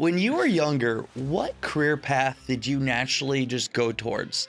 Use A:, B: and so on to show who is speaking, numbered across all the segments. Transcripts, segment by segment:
A: When you were younger, what career path did you naturally just go towards?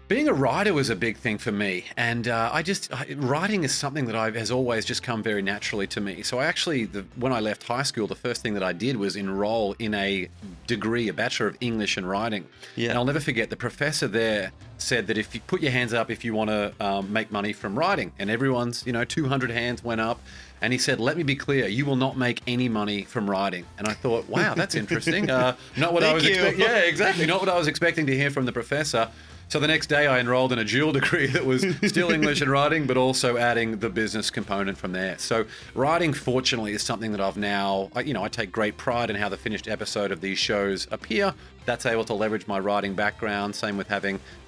B: Being a writer was a big thing for me, and writing is something that has always just come very naturally to me. So when I left high school, the first thing that I did was enroll in a degree, a Bachelor of English and Writing.
A: Yeah.
B: And I'll never forget, the professor there said that if you put your hands up if you want to make money from writing, and everyone's 200 hands went up. And he said, let me be clear, you will not make any money from writing. And I thought, wow, that's interesting. Not what I was expecting. Yeah, exactly. Not what I was expecting to hear from the professor. So the next day I enrolled in a dual degree that was still English and writing, but also adding the business component from there. So writing, fortunately, is something that I've now, I take great pride in how the finished episode of these shows appear. That's able to leverage my writing background. Same with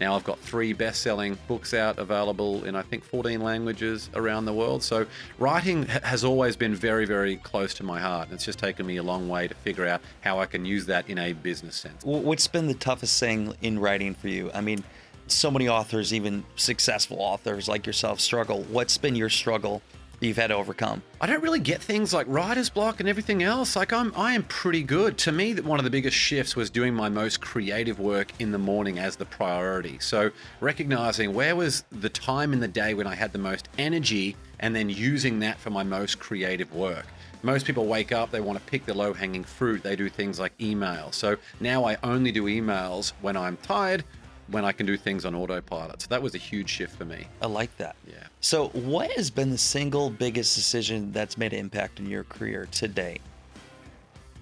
B: now I've got 3 best-selling books out available in, I think, 14 languages around the world. So writing has always been very, very close to my heart. It's just taken me a long way to figure out how I can use that in a business sense.
A: What's been the toughest thing in writing for you? I mean, so many authors, even successful authors like yourself, struggle. What's been your struggle you've had to overcome?
B: I don't really get things like writer's block and everything else. I am pretty good. To me, one of the biggest shifts was doing my most creative work in the morning as the priority. So recognizing where was the time in the day when I had the most energy, and then using that for my most creative work. Most people wake up, they want to pick the low-hanging fruit. They do things like email. So now I only do emails when I'm tired, when I can do things on autopilot. So that was a huge shift for me.
A: I like that.
B: Yeah.
A: So what has been the single biggest decision that's made an impact in your career today?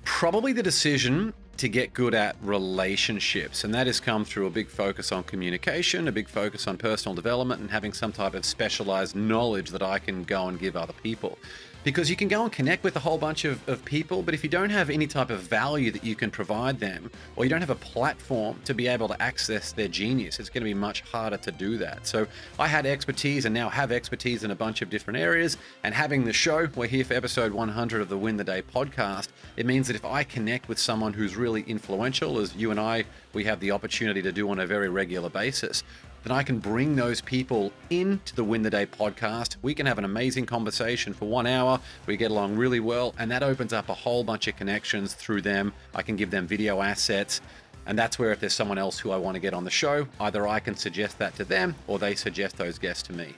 B: Probably the decision to get good at relationships. And that has come through a big focus on communication, a big focus on personal development, and having some type of specialized knowledge that I can go and give other people. Because you can go and connect with a whole bunch of people, but if you don't have any type of value that you can provide them, or you don't have a platform to be able to access their genius, it's going to be much harder to do that. So I had expertise and now have expertise in a bunch of different areas, and having the show, we're here for episode 100 of the Win the Day podcast, it means that if I connect with someone who's really influential, as you and I, we have the opportunity to do on a very regular basis, then I can bring those people into the Win the Day podcast. We can have an amazing conversation for 1 hour. We get along really well, and that opens up a whole bunch of connections through them. I can give them video assets, and that's where if there's someone else who I want to get on the show, either I can suggest that to them or they suggest those guests to me.